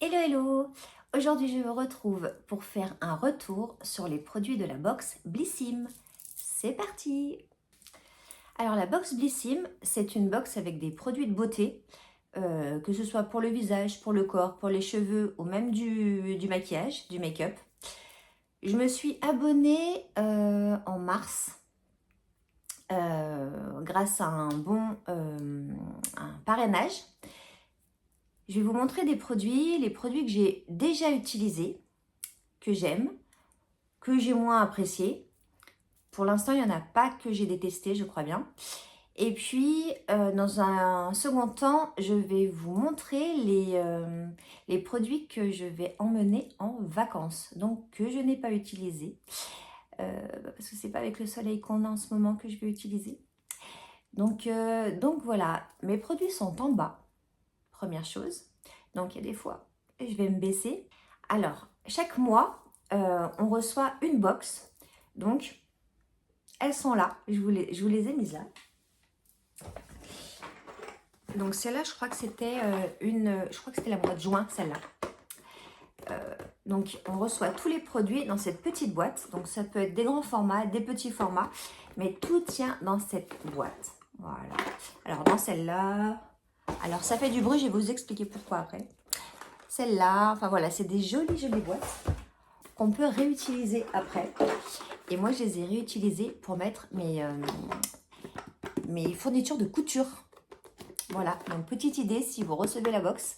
Hello hello! Aujourd'hui je vous retrouve pour faire un retour sur les produits de la box Blissim. C'est parti! Alors la box Blissim, c'est une box avec des produits de beauté, que ce soit pour le visage, pour le corps, pour les cheveux ou même du maquillage, du make-up. Je me suis abonnée en mars grâce à un parrainage. Je vais vous montrer des produits, les produits que j'ai déjà utilisés, que j'aime, que j'ai moins appréciés. Pour l'instant, il n'y en a pas que j'ai détesté, je crois bien. Et puis, dans un second temps, je vais vous montrer les produits que je vais emmener en vacances. Donc, que je n'ai pas utilisés. Parce que c'est pas avec le soleil qu'on a en ce moment que je vais utiliser. Donc voilà, mes produits sont en bas, première chose. Donc, il y a des fois, je vais me baisser. Alors, chaque mois, on reçoit une box. Donc, elles sont là. Je vous les ai mises là. Donc, celle-là, je crois que c'était je crois que c'était la mois de juin, celle-là. Donc, on reçoit tous les produits dans cette petite boîte. Donc, ça peut être des grands formats, des petits formats. Mais tout tient dans cette boîte. Voilà. Alors, dans celle-là... Alors, ça fait du bruit. Je vais vous expliquer pourquoi après. Celle-là, enfin voilà, c'est des jolies, jolies boîtes qu'on peut réutiliser après. Et moi, je les ai réutilisées pour mettre mes fournitures de couture. Voilà, donc petite idée, si vous recevez la box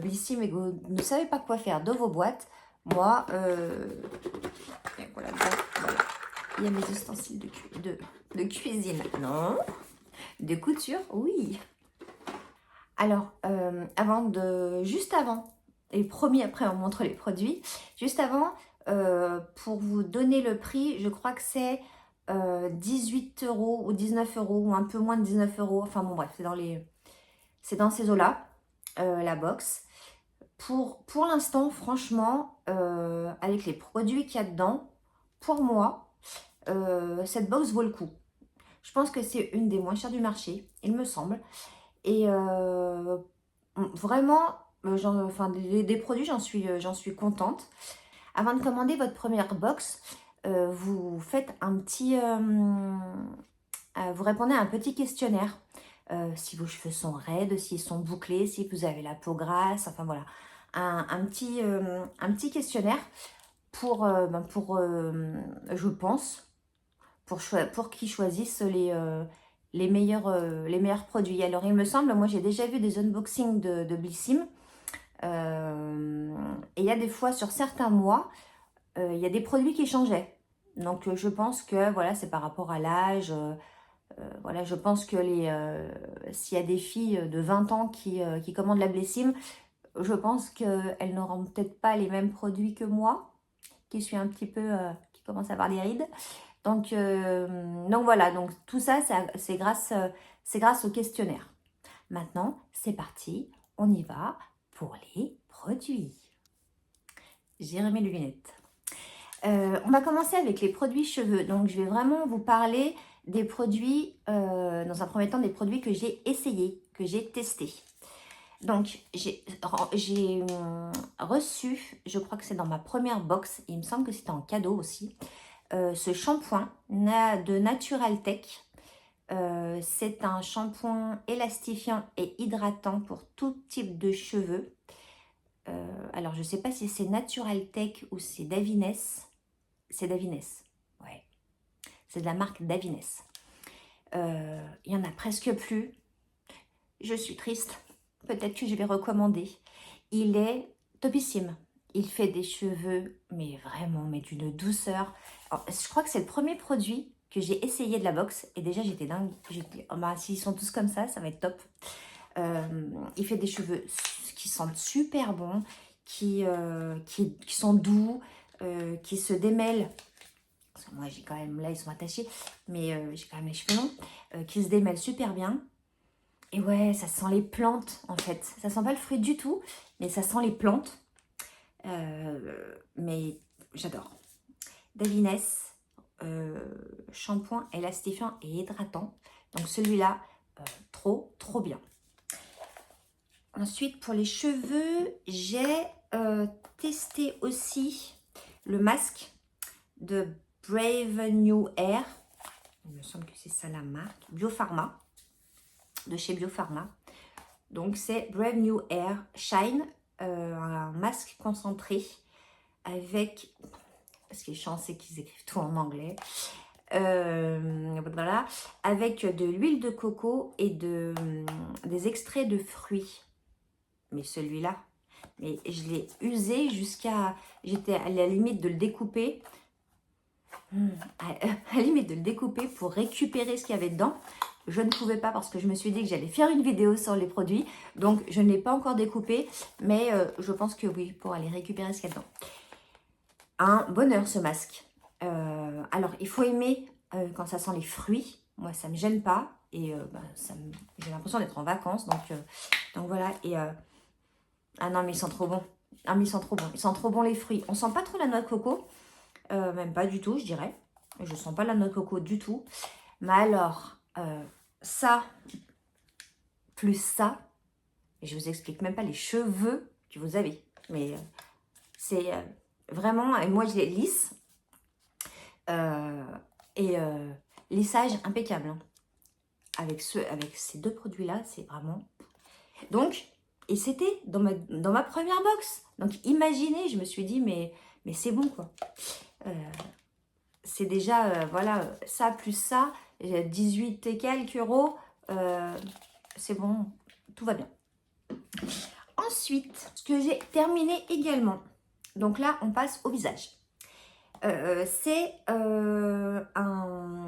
Blissim et que vous ne savez pas quoi faire de vos boîtes, moi, voilà, voilà, il y a mes ustensiles de cuisine, non, de couture, oui. Alors, juste avant, et promis après on montre les produits, juste avant, pour vous donner le prix, je crois que c'est 18 € ou 19 € ou un peu moins de 19 €, enfin bon bref, c'est dans ces eaux-là, la box. Pour l'instant, franchement, avec les produits qu'il y a dedans, pour moi, cette box vaut le coup. Je pense que c'est une des moins chères du marché, il me semble. Et vraiment, enfin, des produits, j'en suis contente. Avant de commander votre première box, vous faites vous répondez à un petit questionnaire. Si vos cheveux sont raides, s'ils sont bouclés, si vous avez la peau grasse, enfin voilà. Un petit questionnaire je pense, pour qu'ils choisissent les meilleurs produits. Alors, il me semble, moi j'ai déjà vu des unboxings de Blissim. Et il y a des fois, sur certains mois, il y a des produits qui changeaient. Donc, je pense que voilà, c'est par rapport à l'âge. Voilà, je pense que s'il y a des filles de 20 ans qui commandent la Blissim, je pense qu'elles n'auront peut-être pas les mêmes produits que moi, qui suis un petit peu, qui commence à avoir des rides. Donc voilà, donc tout ça, c'est grâce au questionnaire. Maintenant, c'est parti, on y va pour les produits. J'ai remis les lunettes. On va commencer avec les produits cheveux. Donc, je vais vraiment vous parler des produits, dans un premier temps, des produits que j'ai essayés, que j'ai testés. Donc, j'ai reçu, je crois que c'est dans ma première box, il me semble que c'était en cadeau aussi, ce shampoing de Natural Tech. C'est un shampoing élastifiant et hydratant pour tout type de cheveux. Alors, je ne sais pas si c'est Natural Tech ou c'est Davines. C'est Davines, ouais. C'est de la marque Davines. Il n'y en a presque plus. Je suis triste. Peut-être que je vais recommander. Il est topissime. Il fait des cheveux, mais vraiment, mais d'une douceur. Alors, je crois que c'est le premier produit que j'ai essayé de la box. Et déjà, j'étais dingue. Oh bah, s'ils sont tous comme ça va être top. Il fait des cheveux qui sentent super bon, qui sont doux, qui se démêlent. Parce que moi, j'ai quand même, là, ils sont attachés, mais j'ai quand même les cheveux longs, qui se démêlent super bien. Et ouais, ça sent les plantes, en fait. Ça sent pas le fruit du tout, mais ça sent les plantes. Mais j'adore. Davines, shampoing élastifiant et hydratant. Donc celui-là, trop bien. Ensuite, pour les cheveux, j'ai testé aussi le masque de Brave New Air. Il me semble que c'est ça la marque. Biopharma, de chez Biopharma. Donc, c'est Brave New Air Shine, un masque concentré avec... Parce que les chiant, c'est qu'ils écrivent tout en anglais. Voilà, avec de l'huile de coco et des extraits de fruits. Mais celui-là, mais je l'ai usé jusqu'à... J'étais à la limite de le découper. À la limite de le découper pour récupérer ce qu'il y avait dedans. Je ne pouvais pas parce que je me suis dit que j'allais faire une vidéo sur les produits. Donc, je ne l'ai pas encore découpé. Mais je pense que oui, pour aller récupérer ce qu'il y a dedans. Un bonheur, ce masque. Alors, il faut aimer quand ça sent les fruits. Moi, ça ne me gêne pas. Et j'ai l'impression d'être en vacances. Donc voilà. Et ah non, mais ils sont trop bons. Ah, mais ils sont trop bons. Ils sont trop bons, les fruits. On sent pas trop la noix de coco. Même pas du tout, je dirais. Je sens pas la noix de coco du tout. Mais alors, ça, plus ça, et je vous explique même pas les cheveux que vous avez. Mais c'est vraiment... Et moi, je les lisse. Lissage impeccable. Hein. Avec ces deux produits-là, c'est vraiment... Donc, et c'était dans ma première box. Donc, imaginez, je me suis dit, mais c'est bon, quoi. C'est déjà, voilà, ça plus ça, 18 et quelques euros. C'est bon, tout va bien. Ensuite, ce que j'ai terminé également. Donc là, on passe au visage. C'est un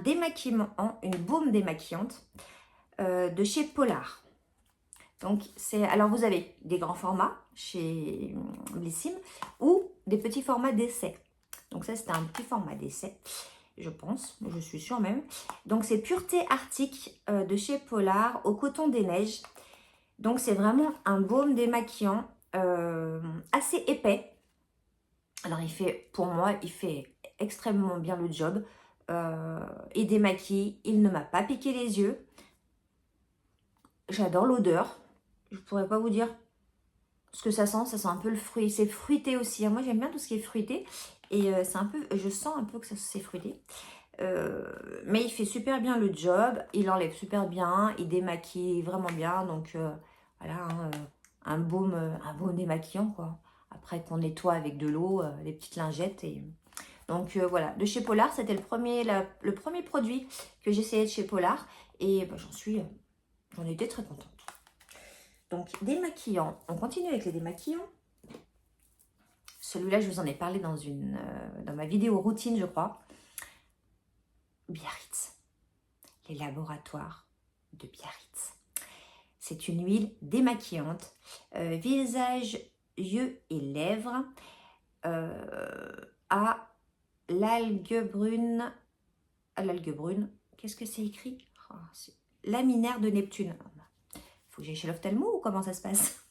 démaquillement, une baume démaquillante de chez Polar. Donc, alors vous avez des grands formats chez Blissim ou des petits formats d'essai. Donc ça, c'était un petit format d'essai, je pense, je suis sûre même. Donc, c'est Pureté Arctique de chez Polar au coton des neiges. Donc, c'est vraiment un baume démaquillant assez épais. Alors, pour moi, il fait extrêmement bien le job. Il démaquille, il ne m'a pas piqué les yeux. J'adore l'odeur. Je ne pourrais pas vous dire ce que ça sent un peu le fruit. C'est fruité aussi. Moi, j'aime bien tout ce qui est fruité. Et je sens un peu que c'est fruité. Mais il fait super bien le job. Il enlève super bien. Il démaquille vraiment bien. Donc, voilà, hein, un baume démaquillant, quoi. Après qu'on nettoie avec de l'eau, les petites lingettes. Donc, voilà. De chez Polar, c'était le premier produit que j'essayais de chez Polar. Et j'en étais très contente. Donc, démaquillant. On continue avec les démaquillants. Celui-là, je vous en ai parlé dans ma vidéo routine, je crois. Biarritz. Les laboratoires de Biarritz. C'est une huile démaquillante. Visage, yeux et lèvres. À l'algue brune. Qu'est-ce que c'est écrit? C'est laminaire de Neptune. Faut que j'aille chez l'ophtalmo ou comment ça se passe?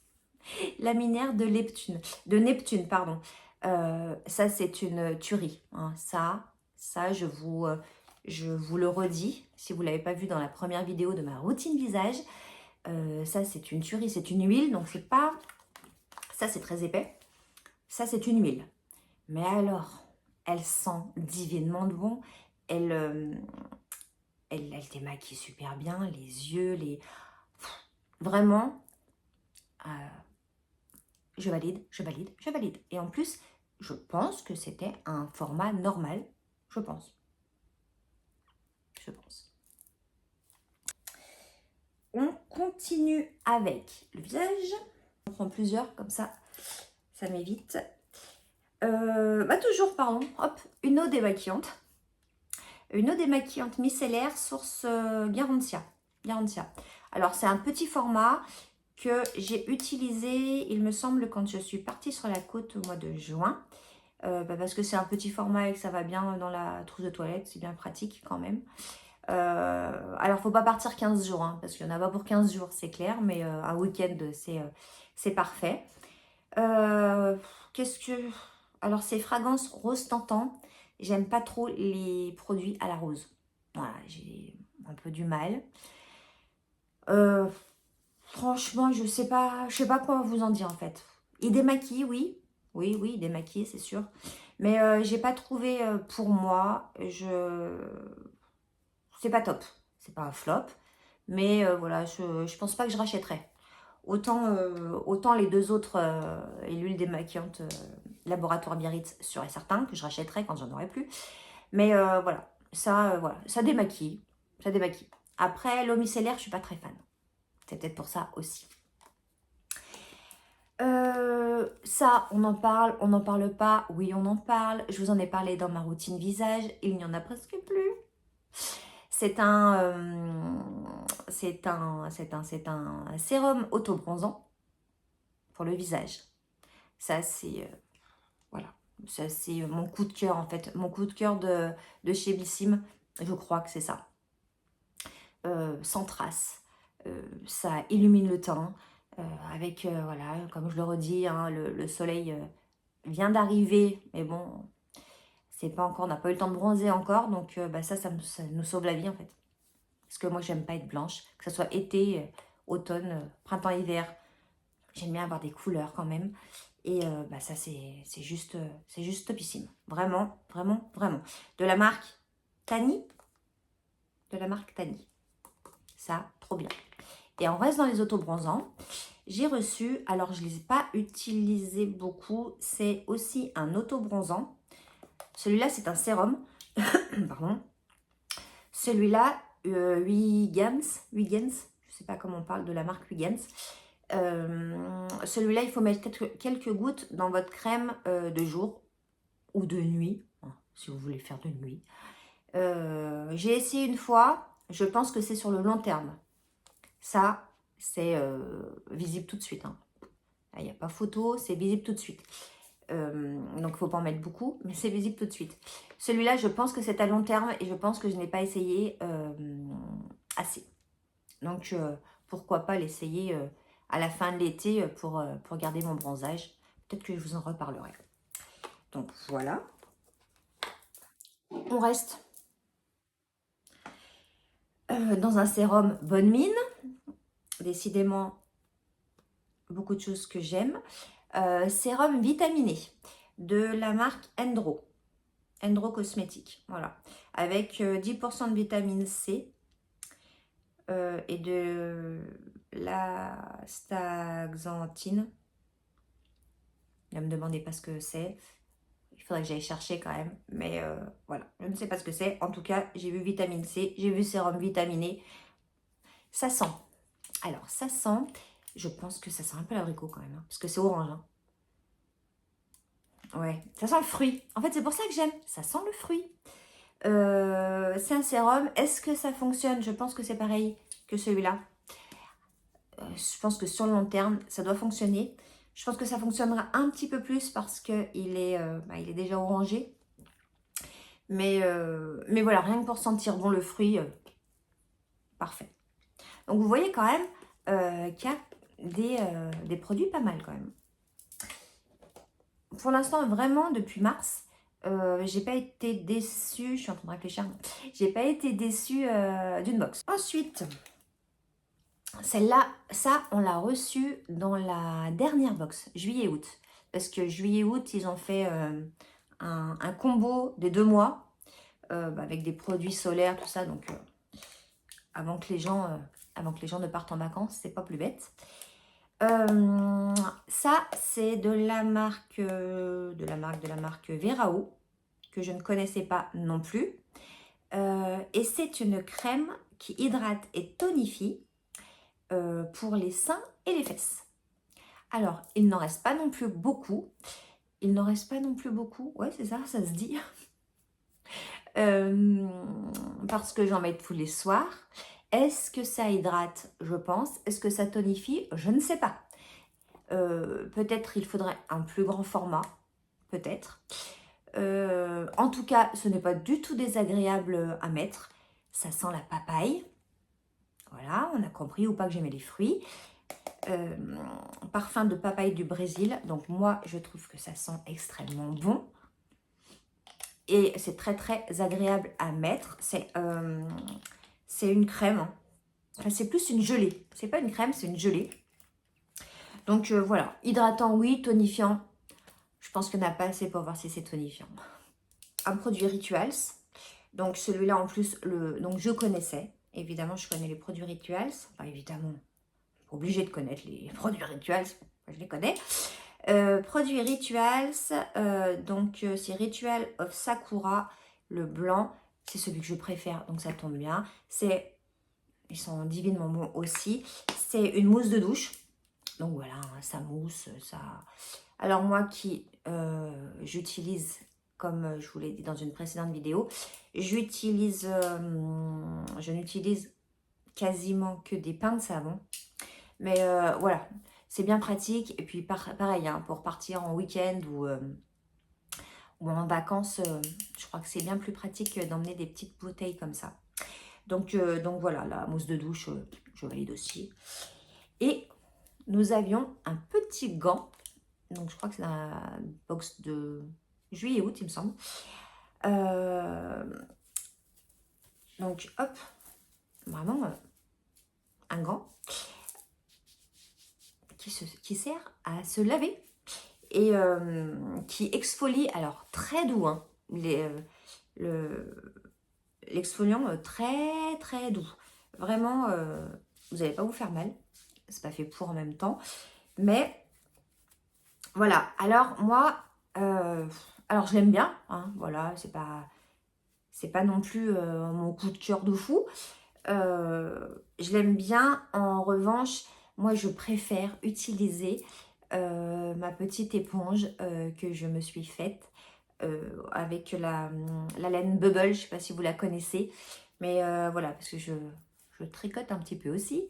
Laminaire de Neptune, pardon. Ça, c'est une tuerie. Hein. Ça, je vous le redis. Si vous ne l'avez pas vu dans la première vidéo de ma routine visage, ça, c'est une tuerie. C'est une huile, donc c'est pas... Ça, c'est très épais. Ça, c'est une huile. Mais alors, elle sent divinement bon. Elle démaquille super bien. Les yeux, Vraiment... je valide. Et en plus, je pense que c'était un format normal. Je pense. On continue avec le visage. On prend plusieurs, comme ça m'évite. Toujours, pardon. Hop, une eau démaquillante. Une eau démaquillante micellaire source Garantia. Alors, c'est un petit format que j'ai utilisé, il me semble, quand je suis partie sur la côte au mois de juin. Parce que c'est un petit format et que ça va bien dans la trousse de toilette. C'est bien pratique quand même. Alors, faut pas partir 15 jours, hein, parce qu'il n'y en a pas pour 15 jours, c'est clair. Mais un week-end, c'est parfait. Alors, c'est fragrance rose tentant. J'aime pas trop les produits à la rose. Voilà, j'ai un peu du mal. Franchement, je sais pas quoi vous en dire en fait. Il démaquille, oui. Oui, oui, il démaquille, c'est sûr. Mais j'ai pas trouvé pour moi. C'est pas top. C'est pas un flop. Mais voilà, je pense pas que je rachèterais. Autant les deux autres et l'huile démaquillante Laboratoire Biarritz, sûr et certain que je rachèterais quand j'en aurai plus. Mais voilà, ça démaquille. Ça démaquille. Après, l'eau micellaire, je suis pas très fan. C'est peut-être pour ça aussi. Ça, on n'en parle pas. Oui, on en parle. Je vous en ai parlé dans ma routine visage. Il n'y en a presque plus. C'est un sérum auto-bronzant pour le visage. Ça, c'est voilà. Ça, c'est mon coup de cœur en fait. Mon coup de cœur de chez Bissim. Je crois que c'est ça. Sans trace. Ça illumine le teint. Avec, voilà, comme je le redis, hein, le soleil vient d'arriver. Mais bon, c'est pas encore, on n'a pas eu le temps de bronzer encore. Donc ça nous sauve la vie en fait. Parce que moi, j'aime pas être blanche. Que ce soit été, automne, printemps, hiver. J'aime bien avoir des couleurs quand même. Et ça, c'est juste topissime. Vraiment, vraiment, vraiment. De la marque Tani. De la marque Tani. Ça, trop bien. Et on reste dans les autobronzants. J'ai reçu, alors je ne les ai pas utilisés beaucoup, c'est aussi un autobronzant. Celui-là, c'est un sérum. Pardon. Celui-là, Huygens, je ne sais pas comment on parle de la marque Huygens. Celui-là, il faut mettre quelques gouttes dans votre crème de jour ou de nuit, hein, si vous voulez faire de nuit. J'ai essayé une fois, je pense que c'est sur le long terme. Ça, c'est visible tout de suite. Hein. Il n'y a pas photo, c'est visible tout de suite. Donc, il ne faut pas en mettre beaucoup, mais c'est visible tout de suite. Celui-là, je pense que c'est à long terme et je pense que je n'ai pas essayé assez. Donc, pourquoi pas l'essayer à la fin de l'été pour garder mon bronzage. Peut-être que je vous en reparlerai. Donc, voilà. On reste dans un sérum Bonne Mine. Décidément, beaucoup de choses que j'aime. Sérum vitaminé de la marque Endro. Endro Cosmétique, voilà. Avec 10% de vitamine C et de la staxanthine. Ne me demandez pas ce que c'est. Il faudrait que j'aille chercher quand même. Mais voilà, je ne sais pas ce que c'est. En tout cas, j'ai vu vitamine C, j'ai vu sérum vitaminé. Ça sent. Alors, ça sent, je pense que ça sent un peu l'abricot quand même. Hein, parce que c'est orange. Hein. Ouais, ça sent le fruit. En fait, c'est pour ça que j'aime. Ça sent le fruit. C'est un sérum. Est-ce que ça fonctionne? Je pense que c'est pareil que celui-là. Je pense que sur le long terme, ça doit fonctionner. Je pense que ça fonctionnera un petit peu plus parce qu'il est, il est déjà orangé. Mais voilà, rien que pour sentir bon le fruit, parfait. Donc vous voyez quand même qu'il y a des produits pas mal quand même. Pour l'instant, vraiment, depuis mars, j'ai pas été déçue. Je suis en train de réfléchir. J'ai pas été déçue d'une box. Ensuite, celle-là, ça, on l'a reçue dans la dernière box, juillet-août. Parce que juillet-août, ils ont fait un combo des 2 mois avec des produits solaires, tout ça. Donc, avant que les gens ne partent en vacances, c'est pas plus bête. Ça, c'est de la marque Verao, que je ne connaissais pas non plus. Et c'est une crème qui hydrate et tonifie pour les seins et les fesses. Alors, il n'en reste pas non plus beaucoup. Il n'en reste pas non plus beaucoup. Ouais, c'est ça, ça se dit. Parce que j'en mets tous les soirs. Est-ce que ça hydrate? Je pense. Est-ce que ça tonifie? Je ne sais pas. Peut-être il faudrait un plus grand format. Peut-être. En tout cas, ce n'est pas du tout désagréable à mettre. Ça sent la papaye. Voilà, on a compris ou pas que j'aimais les fruits. Parfum de papaye du Brésil. Donc moi, je trouve que ça sent extrêmement bon. Et c'est très très agréable à mettre. C'est une crème. Hein. Enfin, c'est plus une gelée. C'est pas une crème, c'est une gelée. Donc voilà, hydratant oui, tonifiant. Je pense qu'il n'y en a pas assez pour voir si c'est tonifiant. Un produit Rituals. Donc celui-là en plus, donc je connaissais. Évidemment, je connais les produits Rituals. Enfin évidemment, pas obligé de connaître les produits Rituals. Je les connais. Produits Rituals. Donc c'est Ritual of Sakura. Le blanc, c'est celui que je préfère. Donc ça tombe bien. Ils sont divinement bons aussi. C'est une mousse de douche. Donc voilà, hein, ça mousse, ça... Alors moi qui j'utilise, comme je vous l'ai dit dans une précédente vidéo, je n'utilise quasiment que des pains de savon. Mais voilà, c'est bien pratique. Et puis pareil, hein, pour partir en week-end ou en vacances, je crois que c'est bien plus pratique d'emmener des petites bouteilles comme ça. Donc voilà, la mousse de douche, je valide aussi. Et nous avions un petit gant. Donc, je crois que c'est dans la box de juillet-août, il me semble. Donc, hop, vraiment un gant qui sert à se laver et qui exfolie. Alors, très doux, hein, l'exfoliant très, très doux. Vraiment, vous n'allez pas vous faire mal. C'est pas fait pour en même temps. Mais voilà, alors moi, alors je l'aime bien, hein, voilà, c'est pas non plus mon coup de cœur de fou. Je l'aime bien, en revanche, moi je préfère utiliser ma petite éponge que je me suis faite avec la laine Bubble, je ne sais pas si vous la connaissez, mais voilà, parce que je tricote un petit peu aussi.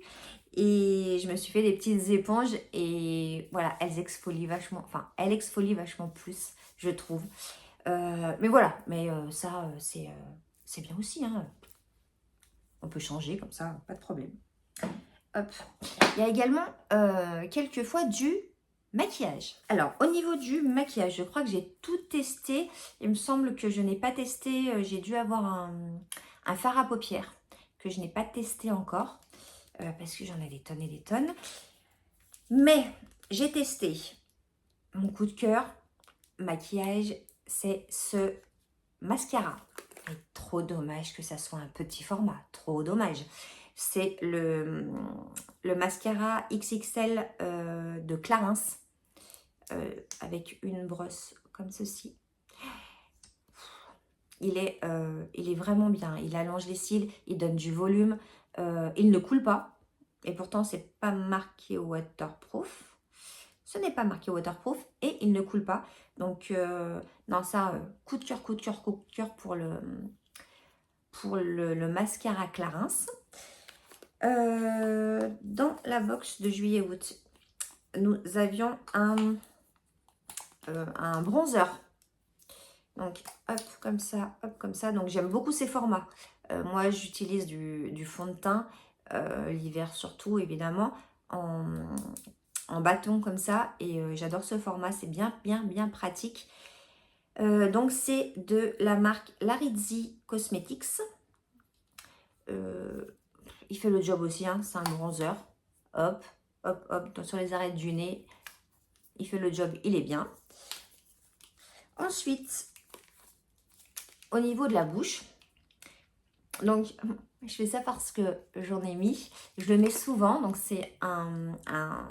Et je me suis fait des petites éponges et voilà, elles exfolient vachement plus, je trouve. Mais voilà, mais ça, c'est bien aussi, hein. On peut changer comme ça, pas de problème. Hop. Il y a également quelquefois du maquillage. Alors, au niveau du maquillage, je crois que j'ai tout testé. Il me semble que je n'ai pas testé, j'ai dû avoir un fard à paupières que je n'ai pas testé encore. Parce que j'en ai des tonnes et des tonnes. Mais j'ai testé mon coup de cœur maquillage, c'est ce mascara. Et trop dommage que ça soit un petit format, trop dommage. C'est le mascara XXL de Clarins avec une brosse comme ceci. Il est vraiment bien. Il allonge les cils, il donne du volume, il ne coule pas. Et pourtant, c'est pas marqué waterproof. Ce n'est pas marqué waterproof et il ne coule pas. Donc, non, ça, coup de cœur pour le mascara Clarins. Dans la box de juillet-août, nous avions un bronzer. Donc, hop, comme ça, hop, comme ça. Donc, j'aime beaucoup ces formats. Moi, j'utilise du fond de teint, l'hiver surtout, évidemment, en bâton comme ça. Et j'adore ce format. C'est bien pratique. Donc, c'est de la marque Larizzi Cosmetics. Il fait le job aussi, hein, c'est un bronzer. Hop, hop, hop, sur les arêtes du nez. Il fait le job, il est bien. Ensuite, au niveau de la bouche, donc je fais ça parce que j'en ai mis. Je le mets souvent, donc c'est alors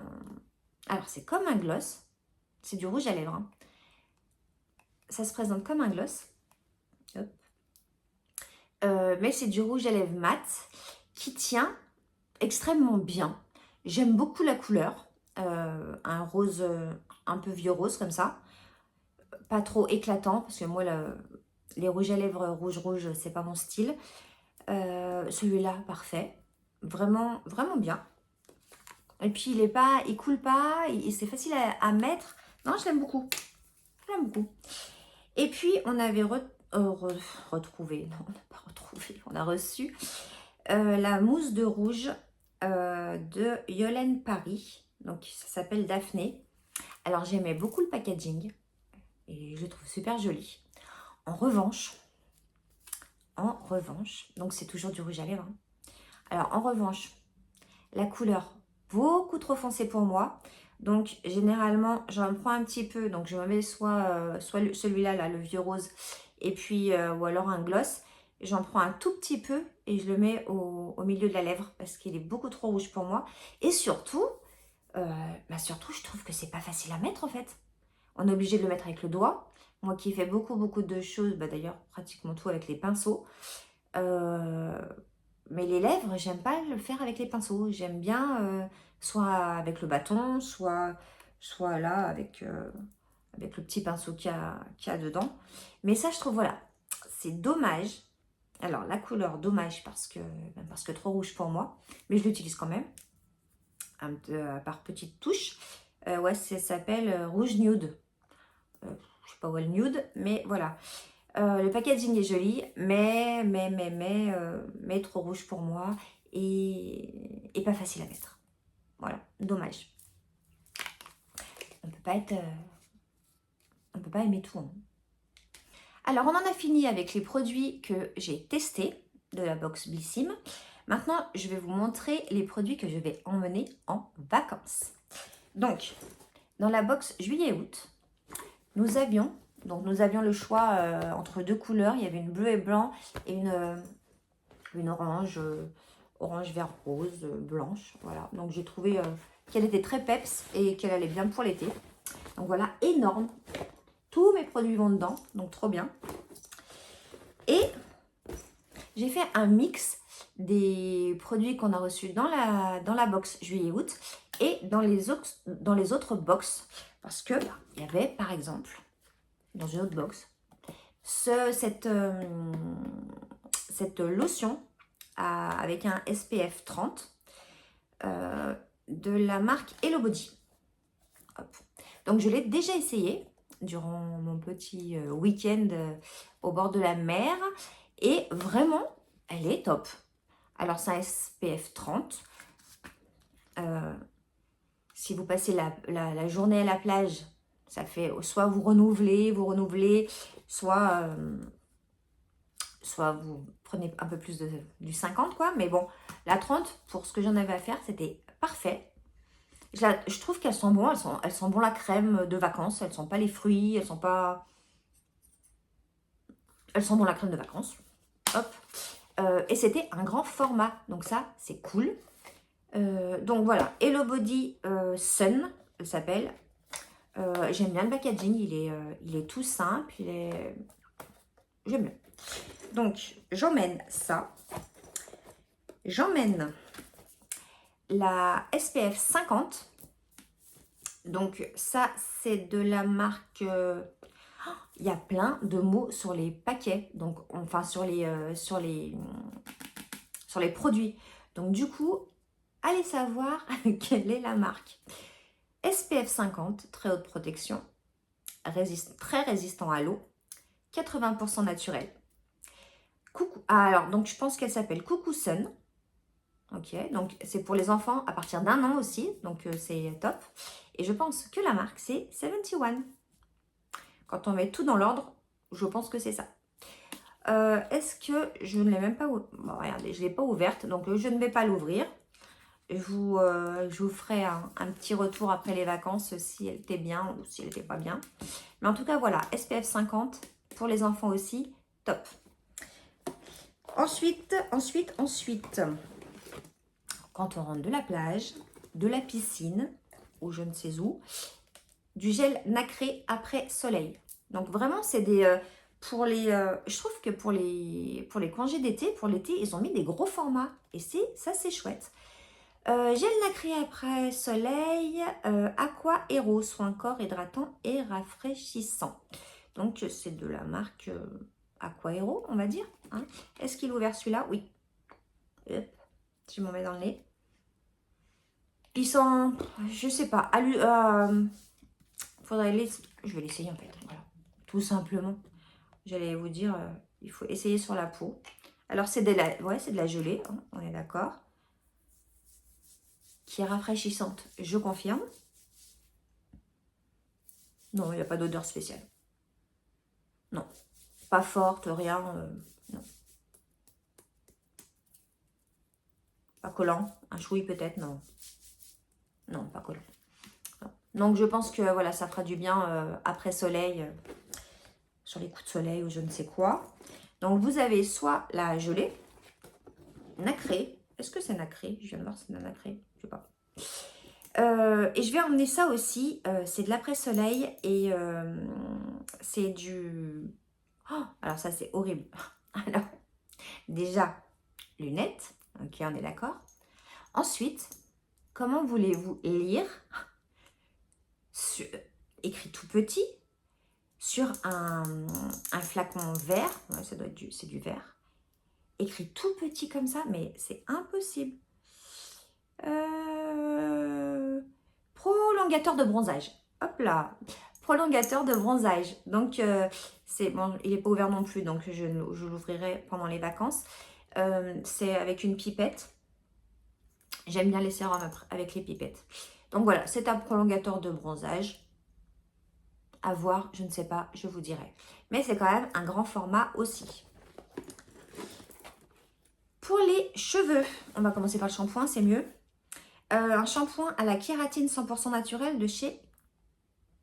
c'est comme un gloss. C'est du rouge à lèvres. Hein. Ça se présente comme un gloss. Hop. Mais c'est du rouge à lèvres mat qui tient extrêmement bien. J'aime beaucoup la couleur. Un rose, un peu vieux rose comme ça. Pas trop éclatant parce que moi, les rouges à lèvres rouge, c'est pas mon style. Celui-là, parfait. Vraiment bien. Et puis, il coule pas. C'est facile à mettre. Non, je l'aime beaucoup. Et puis, on avait retrouvé. Non, on n'a pas retrouvé. On a reçu la mousse de rouge de Yolène Paris. Donc, ça s'appelle Daphné. Alors, j'aimais beaucoup le packaging. Et je le trouve super joli. En revanche, donc c'est toujours du rouge à lèvres. Hein. Alors, en revanche, la couleur beaucoup trop foncée pour moi. Donc, généralement, j'en prends un petit peu. Donc, je me mets soit celui-là, là, le vieux rose, et puis, ou alors un gloss. J'en prends un tout petit peu et je le mets au milieu de la lèvre parce qu'il est beaucoup trop rouge pour moi. Et surtout, surtout, je trouve que c'est pas facile à mettre en fait. On est obligé de le mettre avec le doigt. Moi qui fais beaucoup de choses, d'ailleurs pratiquement tout avec les pinceaux. Euh, mais les lèvres, j'aime pas le faire avec les pinceaux. J'aime bien soit avec le bâton, soit là avec le petit pinceau qu'il y a dedans. Mais ça, je trouve, voilà, c'est dommage. Alors, la couleur, dommage parce que trop rouge pour moi. Mais je l'utilise quand même, par petites touches. Ouais, ça s'appelle Rouge Nude. Je sais pas où est le nude, mais voilà. Le packaging est joli, mais trop rouge pour moi et pas facile à mettre. Voilà, dommage. On peut pas être, on peut pas aimer tout. Hein. Alors, on en a fini avec les produits que j'ai testés de la box Blissim. Maintenant, je vais vous montrer les produits que je vais emmener en vacances. Donc, dans la box juillet-août, nous avions le choix entre deux couleurs. Il y avait une bleue et blanc et une orange, orange vert rose, blanche. Voilà. Donc j'ai trouvé qu'elle était très peps et qu'elle allait bien pour l'été. Donc voilà, énorme. Tous mes produits vont dedans, donc trop bien. Et j'ai fait un mix des produits qu'on a reçus dans la box juillet-août et dans les autres box. Parce que il y avait par exemple dans une autre box cette lotion avec un SPF 30 de la marque Hello Body. Hop. Donc je l'ai déjà essayé durant mon petit week-end au bord de la mer et vraiment elle est top. Alors c'est un SPF 30. Si vous passez la journée à la plage, ça fait soit vous renouvelez, soit vous prenez un peu plus du 50 quoi. Mais bon, la 30, pour ce que j'en avais à faire, c'était parfait. Je trouve qu'elles sont bonnes, elles sont bon la crème de vacances, elles sont pas les fruits, elles sont bon la crème de vacances. Hop. Et c'était un grand format, donc ça c'est cool. Donc voilà, Hello Body Sun, elle s'appelle. J'aime bien le packaging, il est tout simple, j'aime bien. Donc j'emmène ça. J'emmène la SPF 50. Donc ça c'est de la marque... il y a plein de mots sur les paquets, donc enfin sur les produits. Donc du coup, allez savoir quelle est la marque. SPF 50, très haute protection, très résistant à l'eau, 80% naturel. Coucou, alors donc je pense qu'elle s'appelle Coucou Sun. Ok, donc c'est pour les enfants à partir d'1 an aussi, donc c'est top. Et je pense que la marque c'est 71. Quand on met tout dans l'ordre, je pense que c'est ça. Est-ce que je ne l'ai même pas... Bon, regardez, je ne l'ai pas ouverte, donc je ne vais pas l'ouvrir. Je vous ferai un petit retour après les vacances si elle était bien ou si elle n'était pas bien. Mais en tout cas, voilà, SPF 50 pour les enfants aussi, top. Ensuite, quand on rentre de la plage, de la piscine, ou je ne sais où, du gel nacré après soleil. Donc vraiment, c'est des... je trouve que pour les congés d'été, pour l'été, ils ont mis des gros formats. Et ça, c'est chouette. Gel nacré après soleil, Aqua Hero, soin corps hydratant et rafraîchissant. Donc, c'est de la marque Aqua Hero, on va dire. Hein. Est-ce qu'il est ouvert celui-là? Oui. Hop, je m'en mets dans le nez. Ils sont, je sais pas, faudrait je vais l'essayer en fait. Voilà. Tout simplement. J'allais vous dire, il faut essayer sur la peau. Alors, c'est de la gelée, hein, on est d'accord. Qui est rafraîchissante, je confirme. Non, il n'y a pas d'odeur spéciale. Non, pas forte, rien. Non. Pas collant. Un chouï peut-être, non. Non, pas collant. Non. Donc je pense que voilà, ça fera du bien après soleil, sur les coups de soleil ou je ne sais quoi. Donc vous avez soit la gelée, nacrée. Est-ce que c'est nacré? Je viens de voir si c'est nacré. Je sais pas. Et je vais emmener ça aussi. C'est de l'après-soleil et c'est du... Oh, alors ça, c'est horrible. Alors, déjà, lunettes. Ok, on est d'accord. Ensuite, comment voulez-vous lire sur, écrit tout petit sur un flacon vert. Ouais, ça doit être c'est du vert. Écrit tout petit comme ça, mais c'est impossible. Prolongateur de bronzage. Hop là. Prolongateur de bronzage. Donc, c'est bon, il n'est pas ouvert non plus, donc je l'ouvrirai pendant les vacances. C'est avec une pipette. J'aime bien les sérums avec les pipettes. Donc voilà, c'est un prolongateur de bronzage. À voir, je ne sais pas, je vous dirai. Mais c'est quand même un grand format aussi. Pour les cheveux, on va commencer par le shampoing, c'est mieux. Un shampoing à la kératine 100% naturelle de chez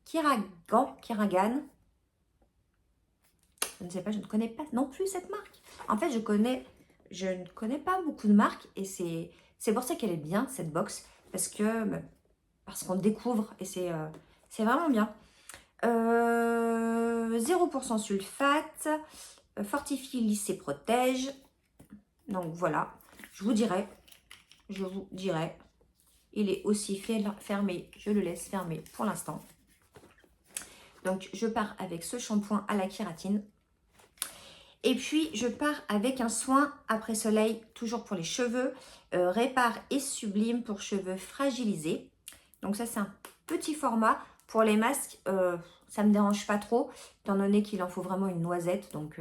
Kiragan. Je ne sais pas, je ne connais pas non plus cette marque. En fait, je ne connais pas beaucoup de marques et c'est pour ça qu'elle est bien, cette box. Parce qu'on découvre et c'est vraiment bien. 0% sulfate, fortifie, lisse et protège. Donc voilà, je vous dirai. Il est aussi fermé, je le laisse fermé pour l'instant. Donc je pars avec ce shampoing à la kératine. Et puis je pars avec un soin après soleil, toujours pour les cheveux, répare et sublime pour cheveux fragilisés. Donc ça c'est un petit format. Pour les masques, ça ne me dérange pas trop, étant donné qu'il en faut vraiment une noisette. Donc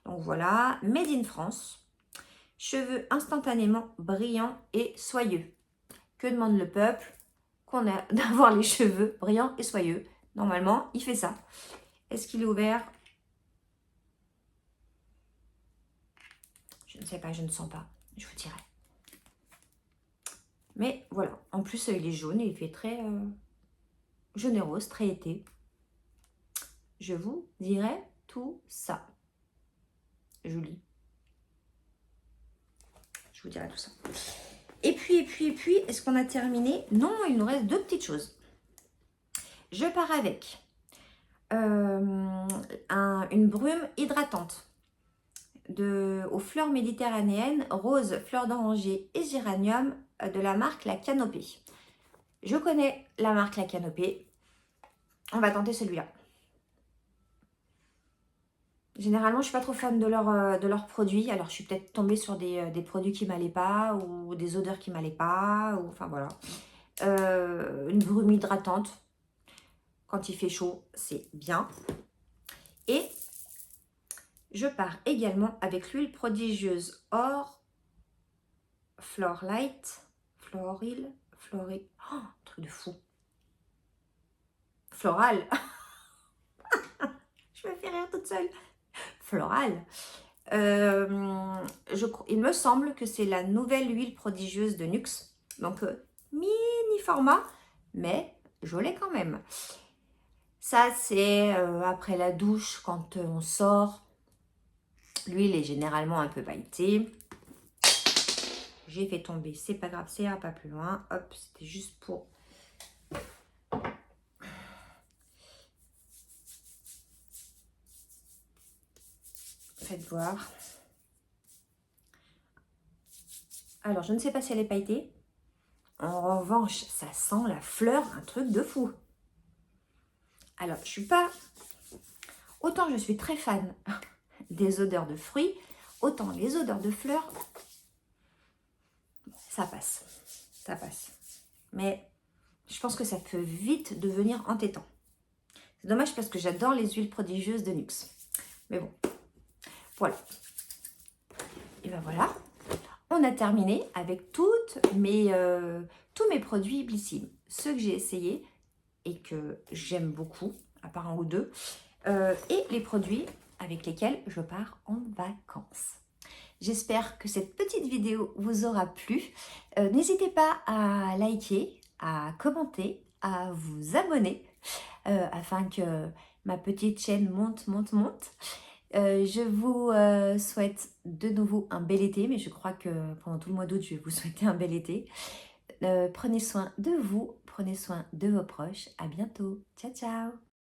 voilà, Made in France. Cheveux instantanément brillants et soyeux. Que demande le peuple? Qu'on a d'avoir les cheveux brillants et soyeux. Normalement, il fait ça. Est-ce qu'il est ouvert? Je ne sais pas, je ne sens pas. Je vous dirai. Mais voilà. En plus, il est jaune et il fait très jaune et rose, très été. Je vous dirai tout ça. Joli. Je vous dirai tout ça. Et puis, est-ce qu'on a terminé? Non, il nous reste deux petites choses. Je pars avec une brume hydratante aux fleurs méditerranéennes, rose, fleur d'oranger et géranium de la marque La Canopée. Je connais la marque La Canopée. On va tenter celui-là. Généralement, je ne suis pas trop fan de leurs produits. Alors, je suis peut-être tombée sur des produits qui ne m'allaient pas ou des odeurs qui ne m'allaient pas. Enfin, voilà. Une brume hydratante. Quand il fait chaud, c'est bien. Et je pars également avec l'huile prodigieuse Florlight. Floril. Oh, truc de fou. Floral. Je me fais rire toute seule. Floral. Il me semble que c'est la nouvelle huile prodigieuse de Nuxe. Donc, mini format, mais je l'ai quand même. Ça, c'est après la douche, quand on sort. L'huile est généralement un peu pailletée. J'ai fait tomber, c'est pas grave, ça ira pas plus loin. Hop, c'était juste pour... Faites voir. Alors, je ne sais pas si elle est pailletée. En revanche, ça sent la fleur, un truc de fou. Alors, je suis pas... Autant je suis très fan des odeurs de fruits, autant les odeurs de fleurs, ça passe. Ça passe. Mais je pense que ça peut vite devenir entêtant. C'est dommage parce que j'adore les huiles prodigieuses de Nuxe. Mais bon, voilà. Et ben voilà. On a terminé avec tous mes produits Blissim. Ceux que j'ai essayés et que j'aime beaucoup, à part un ou deux. Et les produits avec lesquels je pars en vacances. J'espère que cette petite vidéo vous aura plu. N'hésitez pas à liker, à commenter, à vous abonner afin que ma petite chaîne monte. Je vous souhaite de nouveau un bel été, mais je crois que pendant tout le mois d'août, je vais vous souhaiter un bel été. Prenez soin de vous, prenez soin de vos proches. À bientôt. Ciao, ciao.